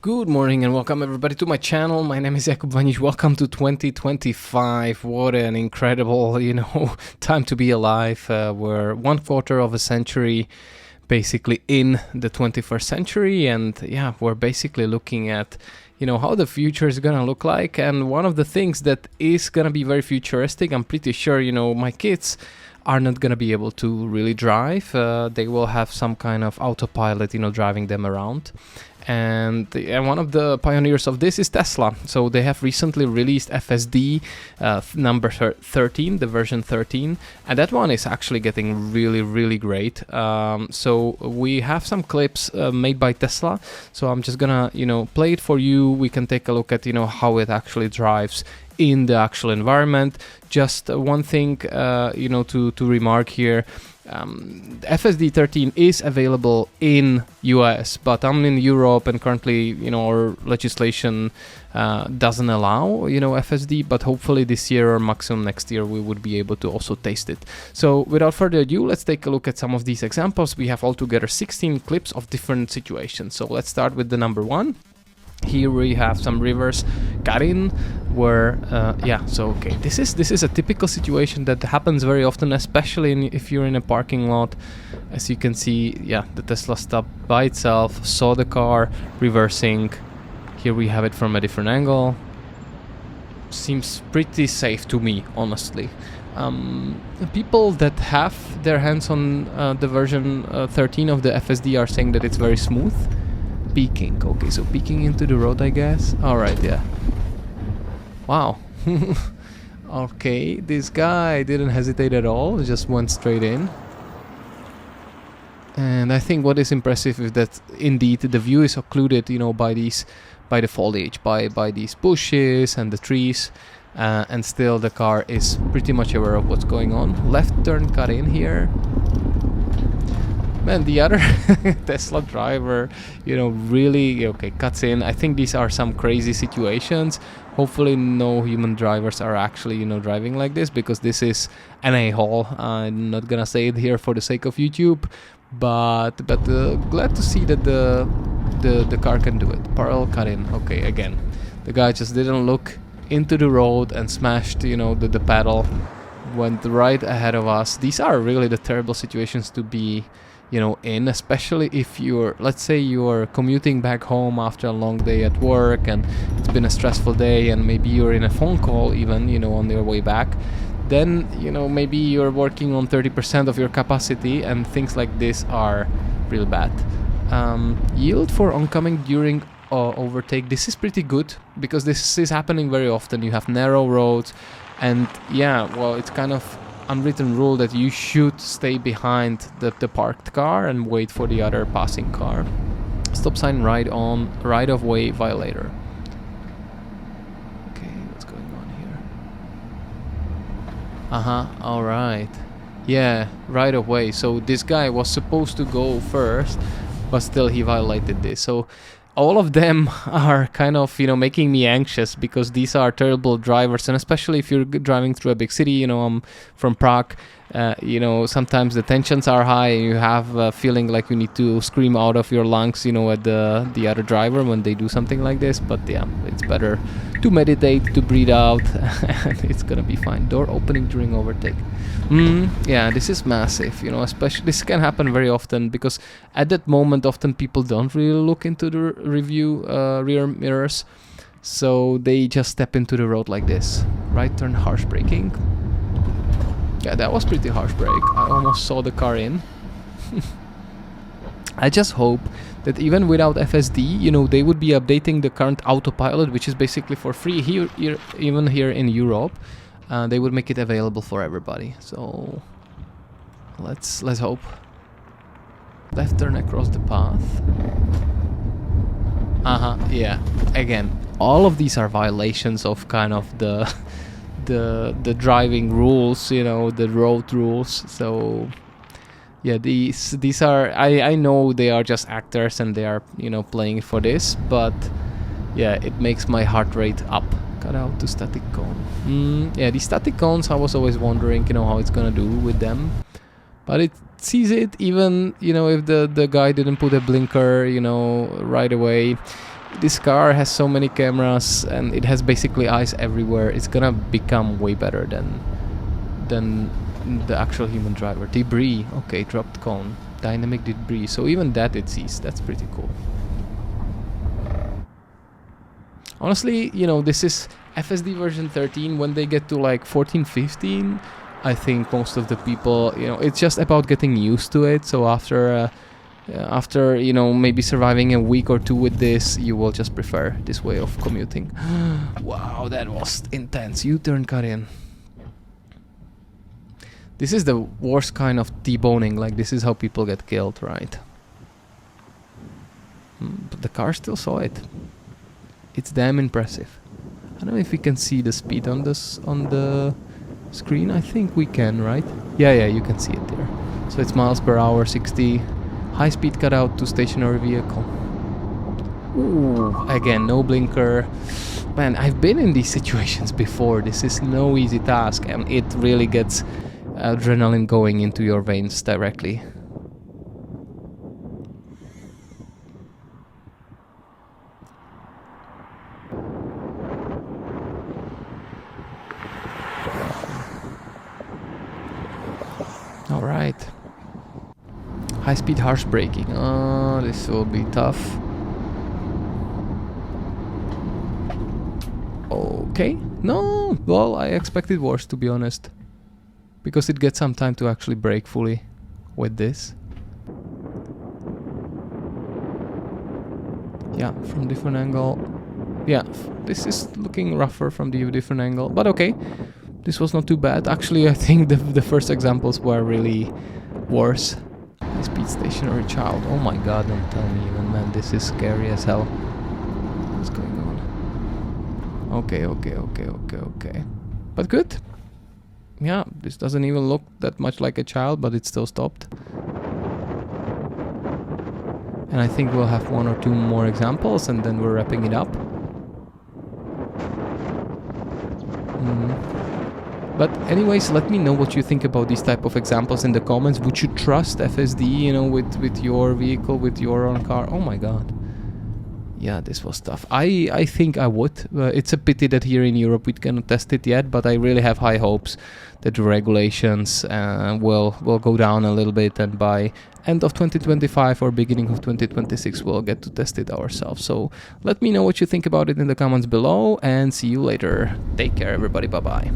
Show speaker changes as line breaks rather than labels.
Good morning and welcome everybody to my channel. My name is Jakub Vanish. Welcome to 2025. What an incredible, time to be alive. We're 1/4 of a century basically in the 21st century, and yeah, we're basically looking at how the future is gonna look like. And one of the things that is gonna be very futuristic, I'm pretty sure my kids are not gonna be able to really drive. They will have some kind of autopilot driving them around. And one of the pioneers of this is Tesla. So they have recently released FSD number 13, the version 13, and that one is actually getting really great. So we have some clips made by Tesla. So I'm just gonna play it for you. We can take a look at how it actually drives in the actual environment. Just one thing to remark here. FSD 13 is available in US, but I'm in Europe, and currently our legislation doesn't allow FSD, but hopefully this year or maximum next year we would be able to also taste it. So without further ado, let's take a look at some of these examples. We have altogether 16 clips of different situations. So let's start with the number one. Here we have some reverse cut-in where, this is a typical situation that happens very often, especially if you're in a parking lot. As you can see, the Tesla stopped by itself, saw the car reversing. Here we have it from a different angle. Seems pretty safe to me, honestly. People that have their hands on the version 13 of the FSD are saying that it's very smooth. Peeking. Okay, so peeking into the road, I guess. Alright, yeah. Wow. Okay, this guy didn't hesitate at all, just went straight in. And I think what is impressive is that indeed the view is occluded, by the foliage, by these bushes and the trees. And still the car is pretty much aware of what's going on. Left turn cut in here. Man, the other Tesla driver, really, cuts in. I think these are some crazy situations. Hopefully no human drivers are actually, driving like this, because this is an a-hole. I'm not gonna say it here for the sake of YouTube, but glad to see that the car can do it. Parallel cut in. Okay, again, the guy just didn't look into the road and smashed, the pedal, went right ahead of us. These are really the terrible situations to be in, especially if let's say you're commuting back home after a long day at work and it's been a stressful day, and maybe you're in a phone call even, on your way back. Then, maybe you're working on 30% of your capacity, and things like this are real bad. Yield for oncoming during overtake. This is pretty good, because this is happening very often. You have narrow roads, and it's kind of unwritten rule that you should stay behind the parked car and wait for the other passing car. Stop sign right on, right of way violator. Okay, what's going on here? Alright. Yeah, right of way. So this guy was supposed to go first, but still he violated this. So all of them are kind of, making me anxious, because these are terrible drivers. And especially if you're driving through a big city, I'm from Prague, sometimes the tensions are high, and you have a feeling like you need to scream out of your lungs, at the other driver when they do something like this. But yeah, it's better to meditate, to breathe out, and it's gonna be fine. Door opening during overtake. Yeah, this is massive, especially this can happen very often, because at that moment often people don't really look into the rear mirrors, so they just step into the road like this. Right turn, harsh braking. Yeah, that was pretty harsh brake. I almost saw the car in. I just hope that even without FSD, they would be updating the current autopilot, which is basically for free here even here in Europe. They would make it available for everybody. So let's hope. Left turn across the path. Yeah. Again, all of these are violations of kind of the driving rules, the road rules. So yeah, these are, I know they are just actors and they are playing for this, but yeah, it makes my heart rate up. Cut out to static cone. Yeah, these static cones, I was always wondering how it's gonna do with them, but it sees it even if the guy didn't put a blinker right away. this car has so many cameras and it has basically eyes everywhere. It's gonna become way better than the actual human driver. Debris, okay, dropped cone, dynamic debris. So even that it sees. That's pretty cool. Honestly, you know, this is FSD version 13. When they get to like 14, 15, I think most of the people, you know, it's just about getting used to it. So after, you know, maybe surviving a week or two with this, you will just prefer this way of commuting. Wow, that was intense. U-turn cut in. This is the worst kind of T-boning. Like, this is how people get killed, right? But the car still saw it. It's damn impressive. I don't know if we can see the speed on this on the screen. I think we can, right? Yeah, you can see it there. So it's miles per hour, 60. High speed cutout to stationary vehicle. Ooh, again, no blinker. Man, I've been in these situations before. This is no easy task, and it really gets adrenaline going into your veins directly. All right. High-speed harsh braking. Oh, this will be tough. Okay. No, well, I expected worse, to be honest. Because it gets some time to actually brake fully with this. Yeah, from different angle. Yeah, this is looking rougher from the different angle, but okay. This was not too bad. Actually, I think the first examples were really worse. High-speed stationary child. Oh my god, don't tell me even, man. This is scary as hell. What's going on? Okay. But good. Yeah, this doesn't even look that much like a child, but it still stopped. And I think we'll have one or two more examples and then we're wrapping it up. But anyways, let me know what you think about these type of examples in the comments. Would you trust FSD, you know, with your vehicle, with your own car? Oh my god. Yeah, this was tough. I think I would. It's a pity that here in Europe we cannot test it yet, but I really have high hopes that the regulations will go down a little bit, and by end of 2025 or beginning of 2026 we'll get to test it ourselves. So let me know what you think about it in the comments below, and see you later. Take care, everybody. Bye bye.